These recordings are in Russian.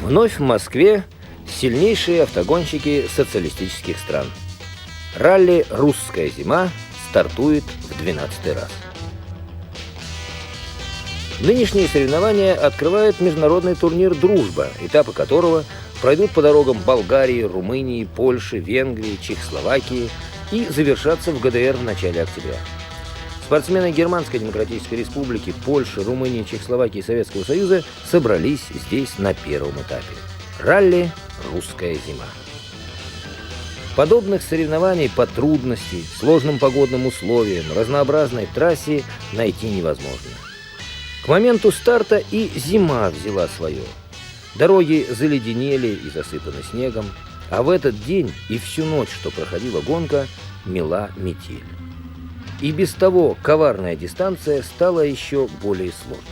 Вновь в Москве сильнейшие автогонщики социалистических стран. Ралли «Русская зима» стартует в 12-й раз. Нынешние соревнования открывает международный турнир «Дружба», этапы которого пройдут по дорогам Болгарии, Румынии, Польши, Венгрии, Чехословакии и завершатся в ГДР в начале октября. Спортсмены Германской Демократической Республики, Польши, Румынии, Чехословакии и Советского Союза собрались здесь на первом этапе. Ралли «Русская зима». Подобных соревнований по трудности, сложным погодным условиям, разнообразной трассе найти невозможно. К моменту старта и зима взяла свое. Дороги заледенели и засыпаны снегом, а в этот день и всю ночь, что проходила гонка, мела метель. И без того коварная дистанция стала еще более сложной.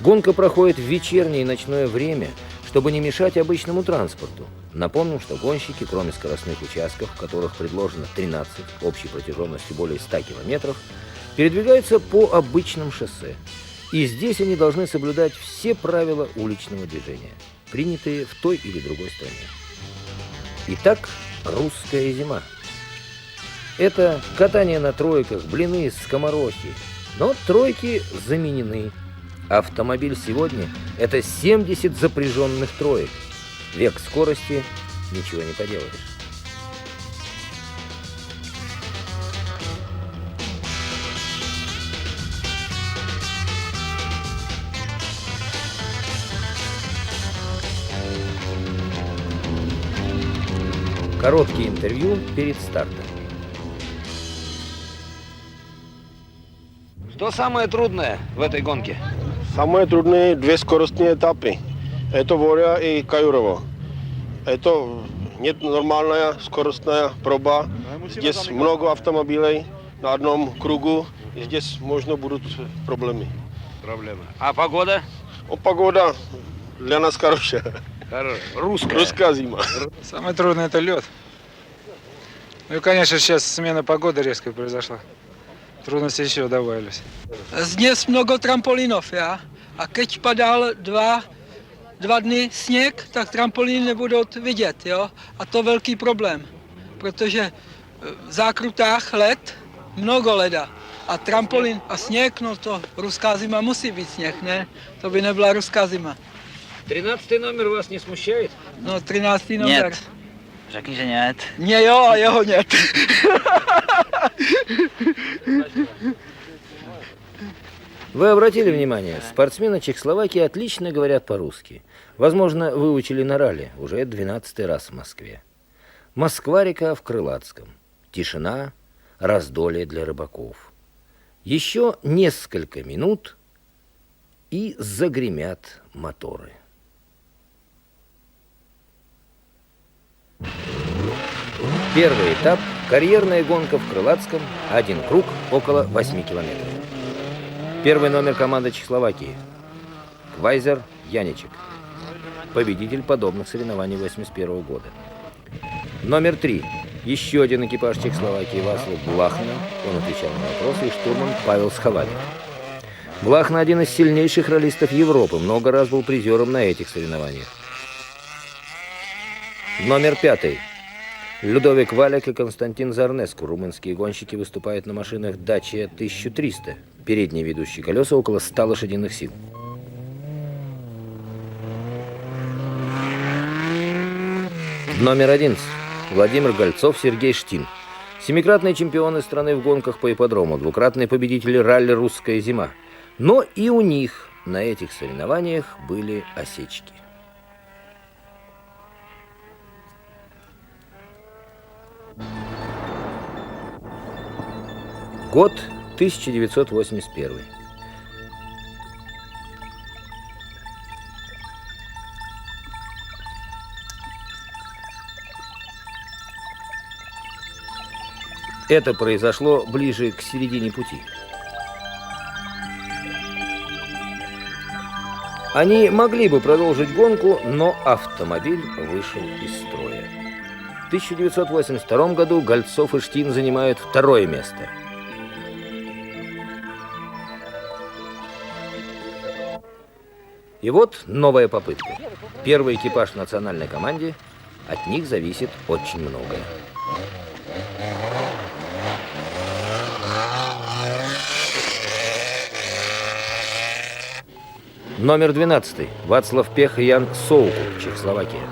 Гонка проходит в вечернее и ночное время, чтобы не мешать обычному транспорту. Напомним, что гонщики, кроме скоростных участков, в которых предложено 13, общей протяженностью более 100 километров, передвигаются по обычным шоссе. И здесь они должны соблюдать все правила уличного движения, принятые в той или другой стране. Итак, «Русская зима». Это катание на тройках, блины, скоморохи. Но тройки заменены. Автомобиль сегодня – это 70 запряженных троек. Век скорости, ничего не поделаешь. Короткие интервью перед стартом. Что самое трудное в этой гонке? Самые трудные две скоростные этапы. Это Воря и Каюрово. Это нет нормальная скоростная проба. Здесь много автомобилей на одном кругу. И здесь можно будут проблемы. А погода? Погода для нас хорошая. Русская зима. Самое трудное – это лед. Ну и, конечно, сейчас смена погоды резко произошла. Трудности еще добавились. Здесь много трамполинов, ja? A keď padal dva dny sněh, tak trampolíny nebudou vidět, jo? A to velký problém, protože v zákrutách led, mnoho leda. A trampolín a sněh, no to ruská zima musí být sněh, ne? To by nebyla ruská zima. 13-й номер вас не смущает? No, 13. номер. Нет. Řekni, že нет. Не, jo, a jeho нет. Вы обратили внимание, спортсмены Чехословакии отлично говорят по-русски. Возможно, выучили на ралли, уже 12-й раз в Москве. Москва-река в Крылатском. Тишина, раздолье для рыбаков. Еще несколько минут, и загремят моторы. Первый этап – карьерная гонка в Крылатском, один круг, около 8 километров. Первый номер команды Чехословакии – Квайзер Яничек, победитель подобных соревнований 1981 года. Номер 3 – еще один экипаж Чехословакии Васлав Блахна, он отвечал на вопросы, и штурман Павел Сховалев. Блахна – один из сильнейших раллистов Европы, много раз был призером на этих соревнованиях. Номер 5 – Людовик Валяк и Константин Зарнеску. Румынские гонщики выступают на машинах Dacia 1300. Передние ведущие колеса около 100 лошадиных сил. Номер 11. Владимир Гольцов, Сергей Штин. Семикратные чемпионы страны в гонках по ипподрому, двукратные победители ралли «Русская зима». Но и у них на этих соревнованиях были осечки. Год 1981. Это произошло ближе к середине пути. Они могли бы продолжить гонку, но автомобиль вышел из строя. В 1982 году Гольцов и Штин занимают второе место. И вот новая попытка. Первый экипаж в национальной команде, от них зависит очень многое. Номер 12. Вацлав Пех и Ян Соукуп, Чехословакия.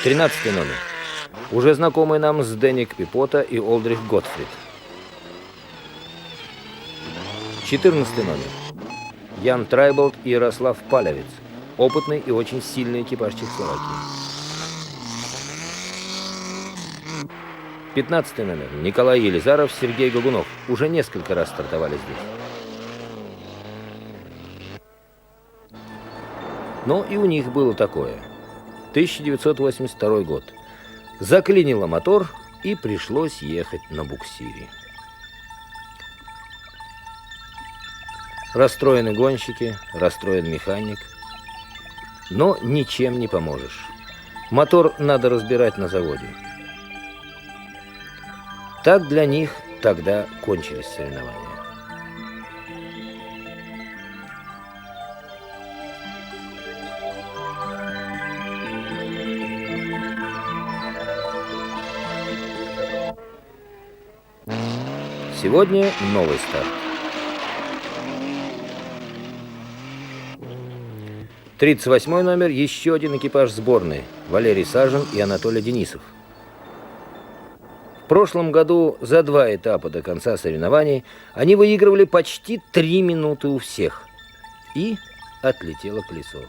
13 номер. Уже знакомый нам Зденик Пипота и Олдрих Готфрид. 14 номер. Ян Трайболт и Ярослав Палевец. Опытный и очень сильный экипаж Чехословакии. 15 номер. Николай Елизаров, Сергей Гогунов. Уже несколько раз стартовали здесь. Но и у них было такое. 1982 год. Заклинило мотор, и пришлось ехать на буксире. Расстроены гонщики, расстроен механик. Но ничем не поможешь. Мотор надо разбирать на заводе. Так для них тогда кончились соревнования. Сегодня новый старт. 38 номер, еще один экипаж сборной. Валерий Сажин и Анатолий Денисов. В прошлом году за 2 этапа до конца соревнований они выигрывали почти 3 минуты у всех. И отлетело колесо.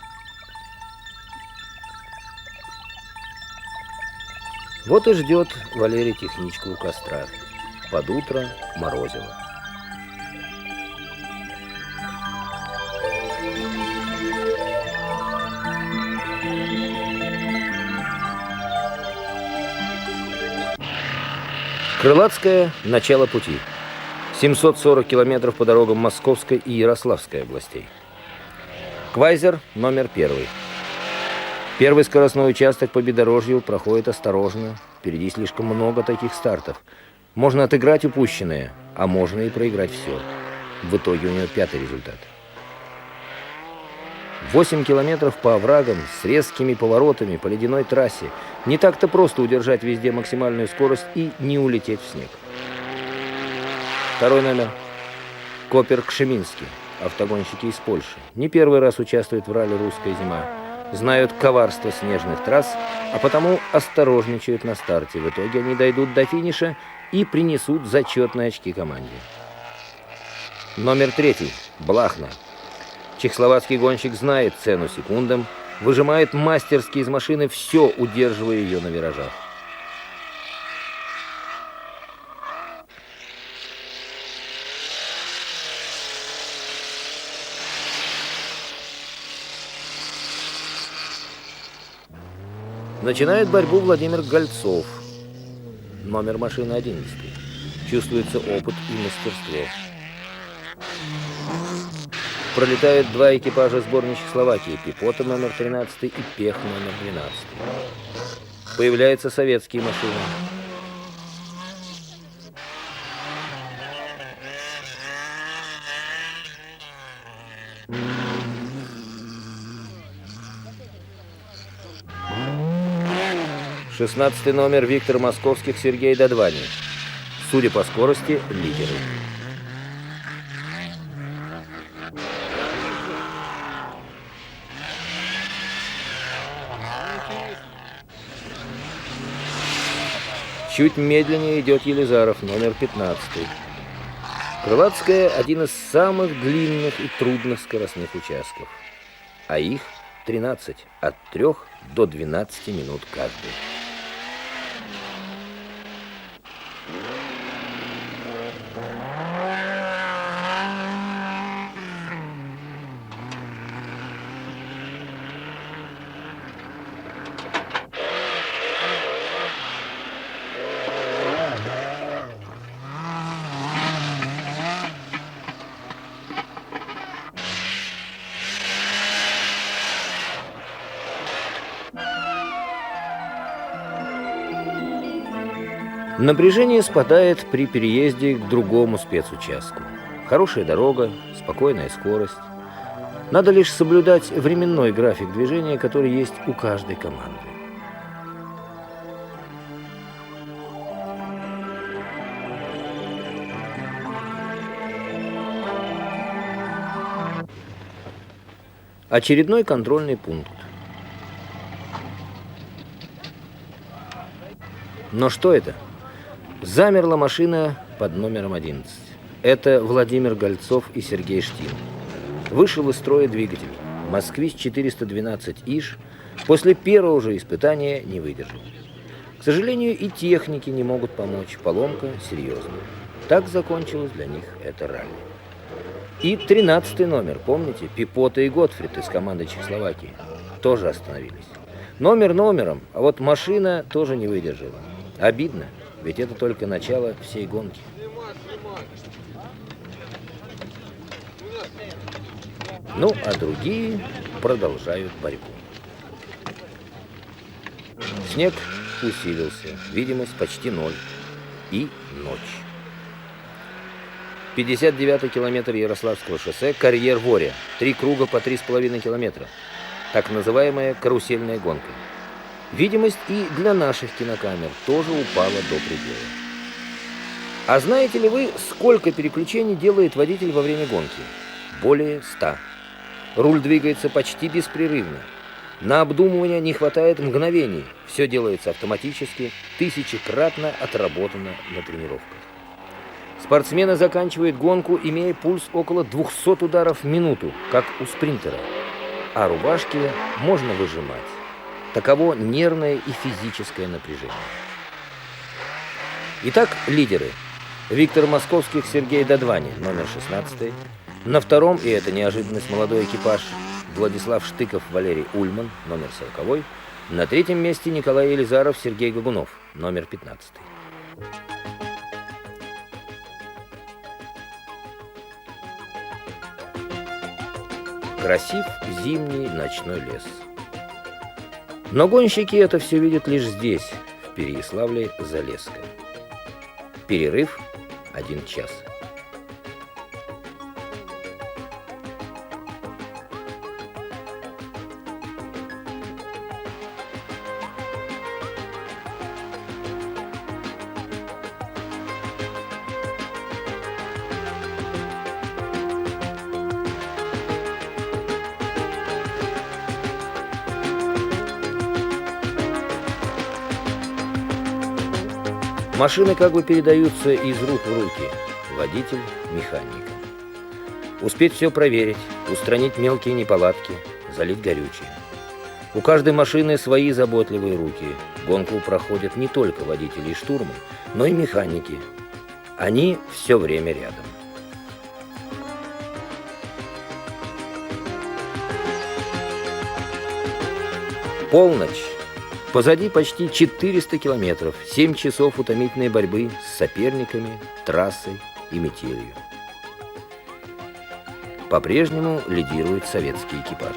Вот и ждет Валерий техничку у костра. Под утро морозило. Крылатская – начало пути. 740 километров по дорогам Московской и Ярославской областей. Квайзер номер 1. Первый скоростной участок по бездорожью проходит осторожно. Впереди слишком много таких стартов. Можно отыграть упущенное, а можно и проиграть все. В итоге у него 5-й результат. 8 километров по оврагам с резкими поворотами по ледяной трассе. Не так-то просто удержать везде максимальную скорость и не улететь в снег. 2 номер. Копер Кшеминский. Автогонщики из Польши. Не первый раз участвуют в ралли «Русская зима». Знают коварство снежных трасс, а потому осторожничают на старте. В итоге они дойдут до финиша и принесут зачетные очки команде. Номер 3. Блахна. Чехословацкий гонщик знает цену секундам, выжимает мастерски из машины все, удерживая ее на виражах. Начинает борьбу Владимир Гольцов. Номер машины 11. Чувствуется опыт и мастерство. Пролетают 2 экипажа сборной Чехословакии. Пипота номер 13 и Пех номер 12. Появляются советские машины. Шестнадцатый номер Виктор Московских, Сергей Додвани. Судя по скорости, лидеры. Чуть медленнее идет Елизаров, номер 15. Крылатская – один из самых длинных и трудных скоростных участков. А их 13, от 3 до 12 минут каждый. Напряжение спадает при переезде к другому спецучастку. Хорошая дорога, спокойная скорость. Надо лишь соблюдать временной график движения, который есть у каждой команды. Очередной контрольный пункт. Но что это? Замерла машина под номером 11. Это Владимир Гольцов и Сергей Штин. Вышел из строя двигатель. «Москвич-412 ИЖ» после первого же испытания не выдержал. К сожалению, и техники не могут помочь. Поломка серьезная. Так закончилось для них это ралли. И 13-й номер, помните, Пипота и Готфрид из команды Чехословакии, тоже остановились. Номер номером, а вот машина тоже не выдержала. Обидно, ведь это только начало всей гонки. Ну, а другие продолжают борьбу. Снег усилился, видимость почти 0. И ночь. 59-й километр Ярославского шоссе, карьер Воря. 3 круга по 3,5 километра. Так называемая карусельная гонка. Видимость и для наших кинокамер тоже упала до предела. А знаете ли вы, сколько переключений делает водитель во время гонки? Более 100. Руль двигается почти беспрерывно. На обдумывание не хватает мгновений. Все делается автоматически, тысячекратно отработано на тренировках. Спортсмены заканчивают гонку, имея пульс около 200 ударов в минуту, как у спринтера. А рубашки можно выжимать. Таково нервное и физическое напряжение. Итак, лидеры. Виктор Московских, Сергей Додвани, номер 16. На втором, и это неожиданность, молодой экипаж, Владислав Штыков, Валерий Ульман, номер 40. На третьем месте Николай Елизаров, Сергей Гагунов, номер 15. Красив зимний ночной лес. Но гонщики это все видят лишь здесь, в Переяславле-Залесском. Перерыв 1 час. Машины как бы передаются из рук в руки. Водитель, механик. Успеть все проверить, устранить мелкие неполадки, залить горючее. У каждой машины свои заботливые руки. Гонку проходят не только водители и штурман, но и механики. Они все время рядом. Полночь. Позади почти 400 километров, 7 часов утомительной борьбы с соперниками, трассой и метелью. По-прежнему лидируют советские экипажи.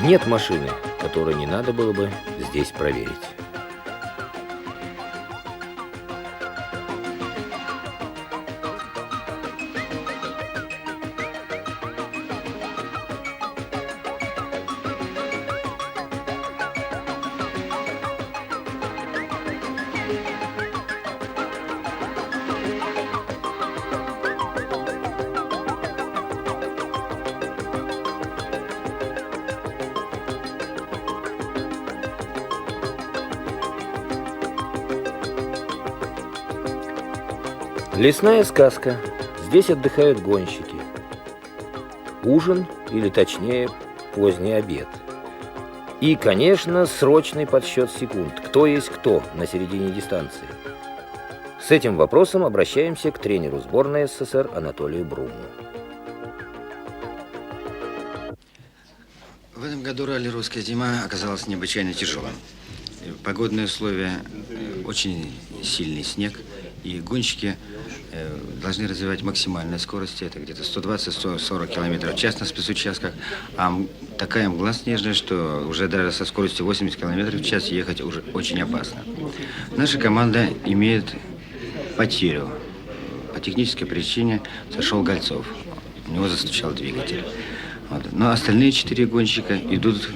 Нет машины, которую не надо было бы здесь проверить. Лесная сказка. Здесь отдыхают гонщики. Ужин, или точнее, поздний обед. И, конечно, срочный подсчет секунд. Кто есть кто на середине дистанции. С этим вопросом обращаемся к тренеру сборной СССР Анатолию Бруму. В этом году ралли «Русская зима» оказалось необычайно тяжелым. Погодные условия, очень сильный снег, и гонщики должны развивать максимальные скорости, это где-то 120-140 км в час на спецучастках, а такая мгла снежная, что уже даже со скоростью 80 км в час ехать уже очень опасно. Наша команда имеет потерю. По технической причине сошел Гольцов, у него застучал двигатель. Вот. Но остальные 4 гонщика идут,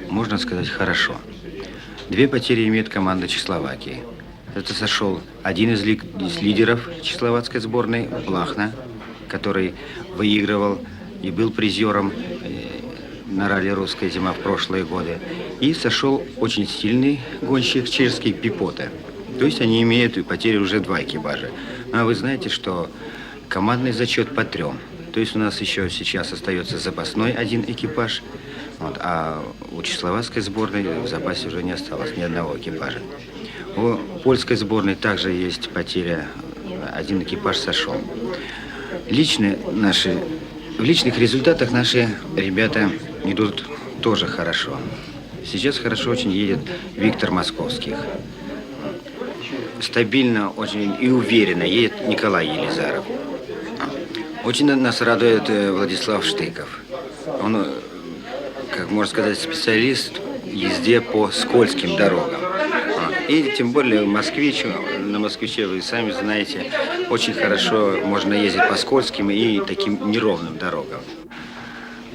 можно сказать, хорошо. 2 потери имеет команда Чехословакии. Это сошел один из лидеров чехословацкой сборной, Блахна, который выигрывал и был призером на ралли «Русская зима» в прошлые годы. И сошел очень сильный гонщик чешский Пипота. То есть они имеют потери уже 2 экипажа. Ну, а вы знаете, что командный зачет по 3. То есть у нас еще сейчас остается запасной 1 экипаж, вот, а у чехословацкой сборной в запасе уже не осталось ни одного экипажа. У польской сборной также есть потеря, 1 экипаж сошел. В личных результатах наши ребята идут тоже хорошо. Сейчас хорошо очень едет Виктор Московских. Стабильно очень и уверенно едет Николай Елизаров. Очень нас радует Владислав Штыков. Он, как можно сказать, специалист в езде по скользким дорогам. И тем более москвичу, на москвиче вы сами знаете, очень хорошо можно ездить по скользким и таким неровным дорогам.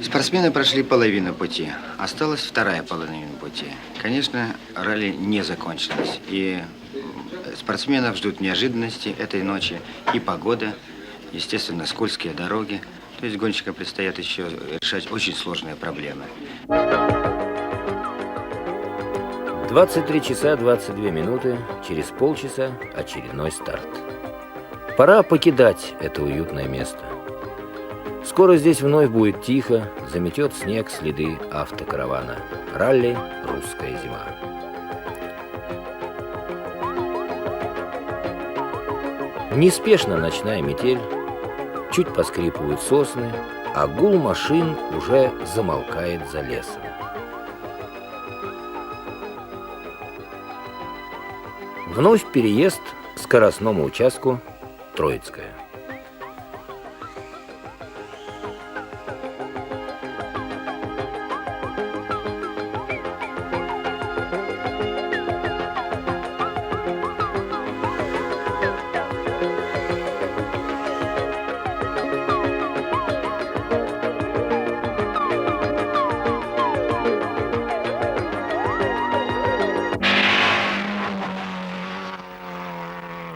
Спортсмены прошли половину пути, осталась вторая половина пути. Конечно, ралли не закончилось, и спортсменов ждут неожиданности этой ночи, и погода, естественно, скользкие дороги. То есть гонщикам предстоят еще решать очень сложные проблемы. 23 часа 22 минуты, через полчаса очередной старт. Пора покидать это уютное место. Скоро здесь вновь будет тихо, заметет снег следы автокаравана. Ралли «Русская зима». Неспешно ночная метель, чуть поскрипывают сосны, а гул машин уже замолкает за лесом. Вновь переезд к скоростному участку Троицкая.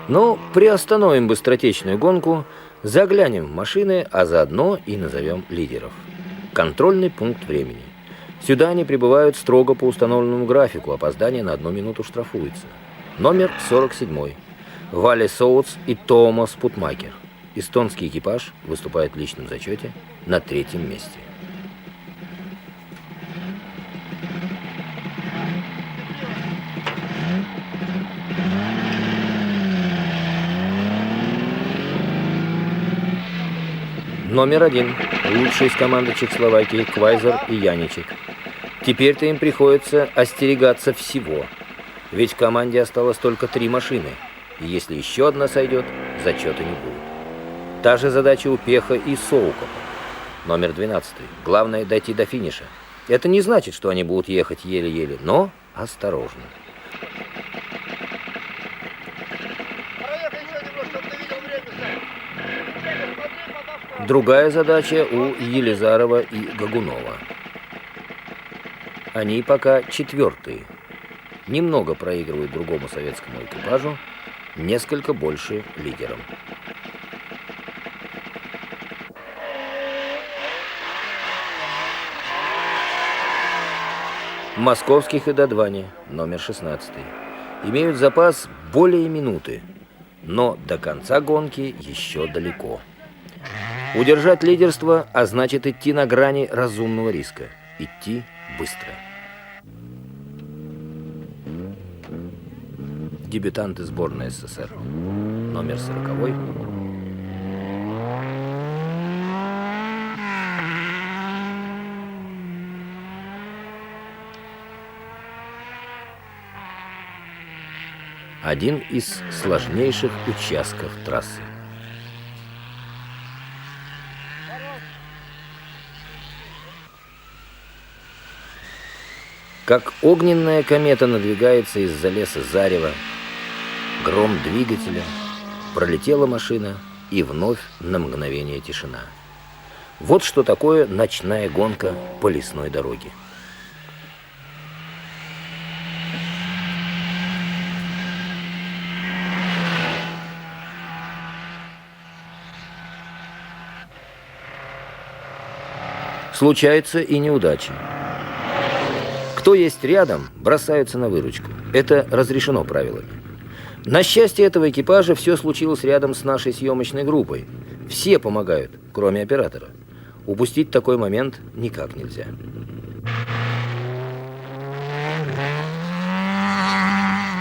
Но приостановим быстротечную гонку, заглянем в машины, а заодно и назовем лидеров. Контрольный пункт времени. Сюда они прибывают строго по установленному графику, опоздание на 1 минуту штрафуется. Номер 47. Вале Соуц и Томас Путмакер. Эстонский экипаж выступает в личном зачете на 3-м месте. Номер 1. Лучший из команды Чехословакии Квайзер и Яничек. Теперь-то им приходится остерегаться всего. Ведь в команде осталось только 3 машины. И если еще одна сойдет, зачета не будет. Та же задача у Пеха и Соукопа. Номер 12. Главное дойти до финиша. Это не значит, что они будут ехать еле-еле, но осторожно. Другая задача у Елизарова и Гагунова. Они пока 4-е. Немного проигрывают другому советскому экипажу, несколько больше лидерам. Московских и Додвани, номер 16. Имеют запас более минуты, но до конца гонки еще далеко. Удержать лидерство, а значит идти на грани разумного риска. Идти быстро. Дебютанты сборной СССР. Номер 40. Один из сложнейших участков трассы. Как огненная комета надвигается из-за леса зарево, гром двигателя, пролетела машина, и вновь на мгновение тишина. Вот что такое ночная гонка по лесной дороге. Случаются и неудачи. Кто есть рядом, бросаются на выручку. Это разрешено правилами. На счастье этого экипажа все случилось рядом с нашей съемочной группой. Все помогают, кроме оператора. Упустить такой момент никак нельзя.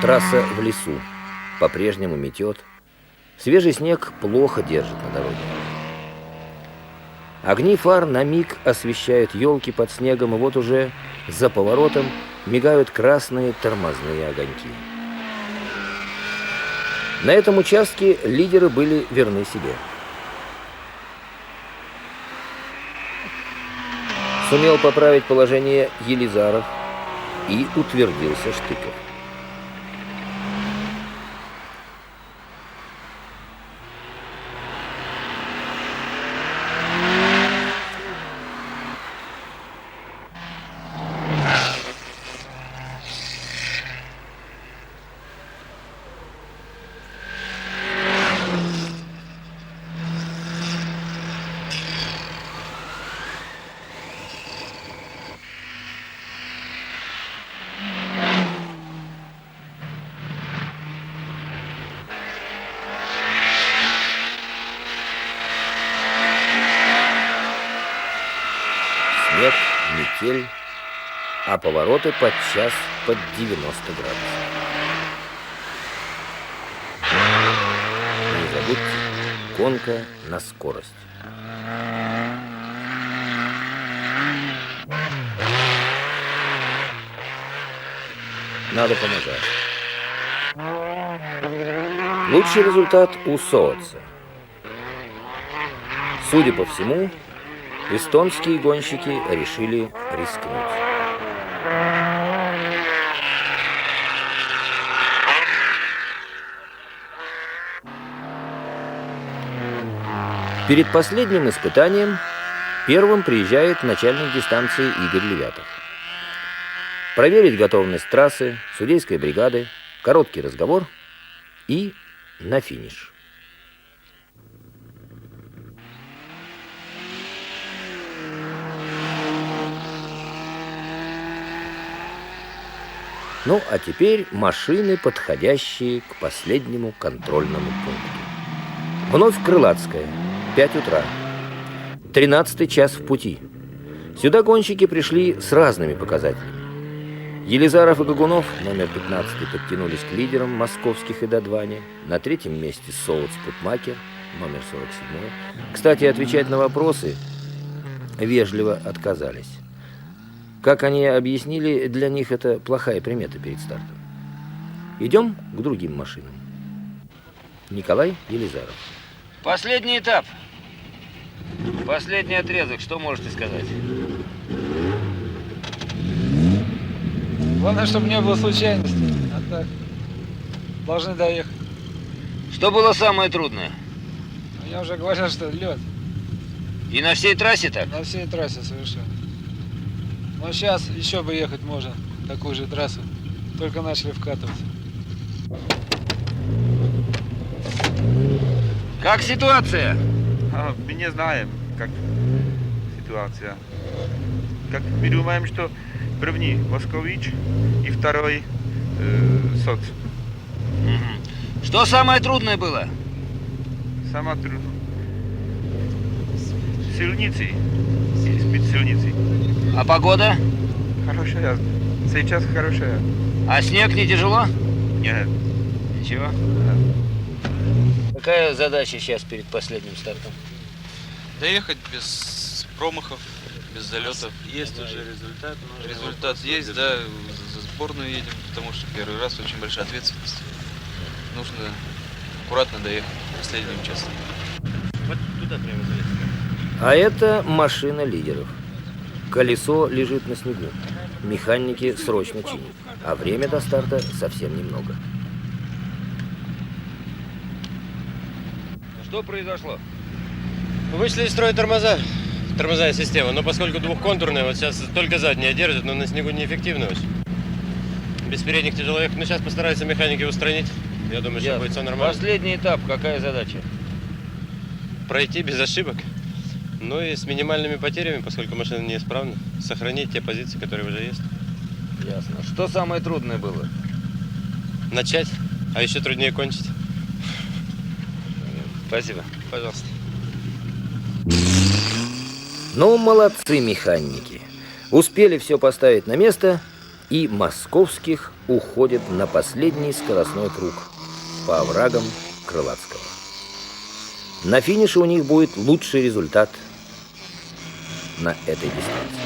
Трасса в лесу. По-прежнему метет. Свежий снег плохо держит на дороге. Огни фар на миг освещают елки под снегом, и вот уже за поворотом мигают красные тормозные огоньки. На этом участке лидеры были верны себе. Сумел поправить положение Елизаров и утвердился Штыков. Снег, метель, а повороты подчас под 90 градусов. Не забудьте, гонка на скорость. Надо помогать. Лучший результат у Сооца. Судя по всему, эстонские гонщики решили рискнуть. Перед последним испытанием первым приезжает начальник дистанции Игорь Левятов. Проверить готовность трассы, судейской бригады, короткий разговор и на финиш. Ну, а теперь машины, подходящие к последнему контрольному пункту. Вновь Крылатская, 5 утра. 13-й час в пути. Сюда гонщики пришли с разными показателями. Елизаров и Гагунов, номер 15, подтянулись к лидерам московских и Додване. На третьем месте Соуц Путмакер, номер 47. Кстати, отвечать на вопросы вежливо отказались. Как они объяснили, для них это плохая примета перед стартом. Идем к другим машинам. Николай Елизаров. Последний этап. Последний отрезок. Что можете сказать? Главное, чтобы не было случайностей. А так, должны доехать. Что было самое трудное? Я уже говорил, что лед. И на всей трассе так? На всей трассе совершенно. Но сейчас еще бы ехать можно, такую же трассу. Только начали вкатываться. Как ситуация? Мы не знаем, как ситуация. Как мы думаем, что первый Москович и второй Соц. Что самое трудное было? Самое трудное. Сильницы. Испит сильницы. А погода? Хорошая. Сейчас хорошая. А снег не тяжело? Нет. Ничего. Какая задача сейчас перед последним стартом? Доехать без промахов, без залетов. Есть уже результат? Результат есть, да. За сборную едем, потому что первый раз очень большая ответственность. Нужно аккуратно доехать к последнему часу. Вот туда прямо залезть. А это машина лидеров. Колесо лежит на снегу. Механики срочно чинят. А время до старта совсем немного. Что произошло? Вышли из строя тормозная система, но поскольку двухконтурная, вот сейчас только задняя держит, но на снегу неэффективно очень. Без передних тяжело ехать, но сейчас постараются механики устранить. Я думаю, что будет все нормально. Последний этап, какая задача? Пройти без ошибок, ну и с минимальными потерями, поскольку машина неисправна, сохранить те позиции, которые уже есть. Ясно. Что самое трудное было? Начать, а еще труднее кончить. Спасибо. Пожалуйста. Ну, молодцы механики. Успели все поставить на место, и московских уходит на последний скоростной круг по оврагам Крылатского. На финише у них будет лучший результат на этой дистанции.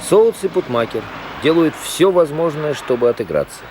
Соутс и Путмакер делают все возможное, чтобы отыграться.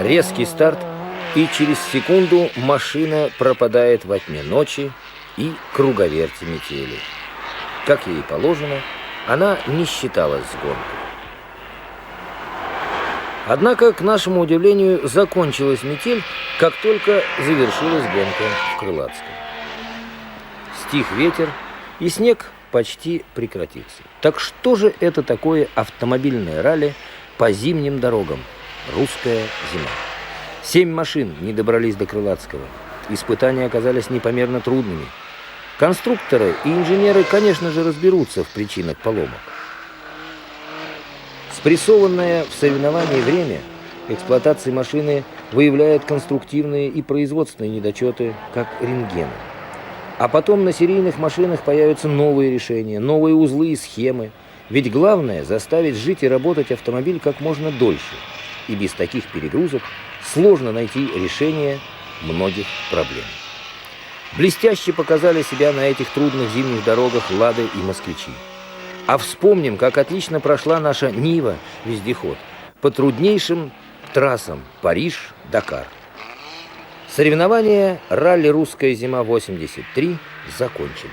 Резкий старт, и через секунду машина пропадает во тьме ночи и круговерти метели. Как ей положено, она не считалась с гонкой. Однако, к нашему удивлению, закончилась метель, как только завершилась гонка в Крылатском. Стих ветер, и снег почти прекратился. Так что же это такое автомобильное ралли по зимним дорогам? Русская зима. 7 машин не добрались до Крылатского. Испытания оказались непомерно трудными. Конструкторы и инженеры, конечно же, разберутся в причинах поломок. Спрессованное в соревновании время эксплуатации машины выявляет конструктивные и производственные недочеты, как рентген. А потом на серийных машинах появятся новые решения, новые узлы и схемы. Ведь главное – заставить жить и работать автомобиль как можно дольше. И без таких перегрузок сложно найти решение многих проблем. Блестяще показали себя на этих трудных зимних дорогах «Лады» и «Москвичи». А вспомним, как отлично прошла наша «Нива» вездеход по труднейшим трассам Париж-Дакар. Соревнования ралли «Русская зима-83» закончились.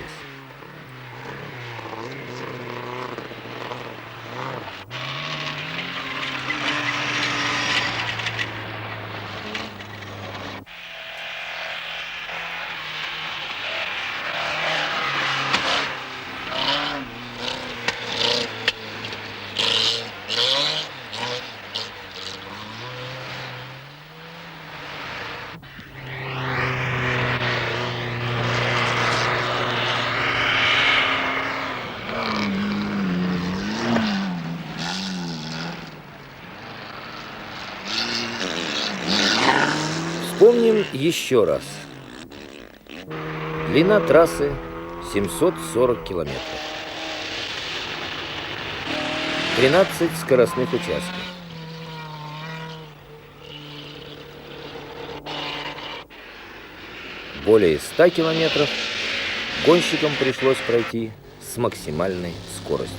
Вспомним еще раз. Длина трассы 740 километров. 13 скоростных участков. Более 100 километров гонщикам пришлось пройти с максимальной скоростью.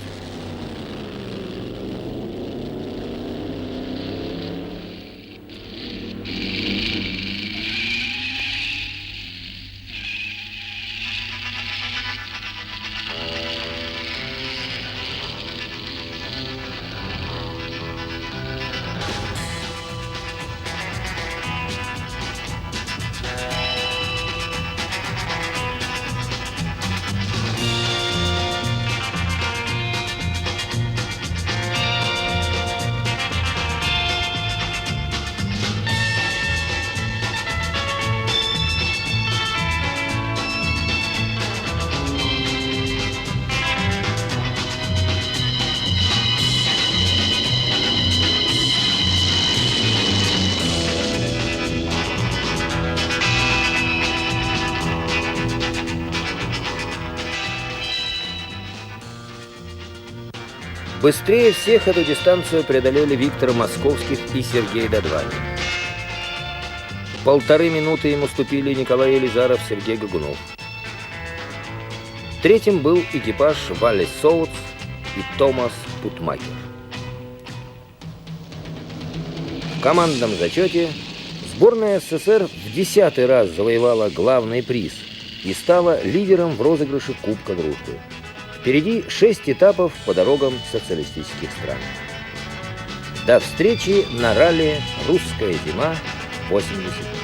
Быстрее всех эту дистанцию преодолели Виктор Московских и Сергей Додванин. 1,5 минуты им уступили Николай Елизаров, Сергей Гогунов. Третьим был экипаж Валли Соутс и Томас Путмакер. В командном зачете сборная СССР в 10-й раз завоевала главный приз и стала лидером в розыгрыше Кубка Дружбы. Впереди 6 этапов по дорогам социалистических стран. До встречи на ралли «Русская зима» 80.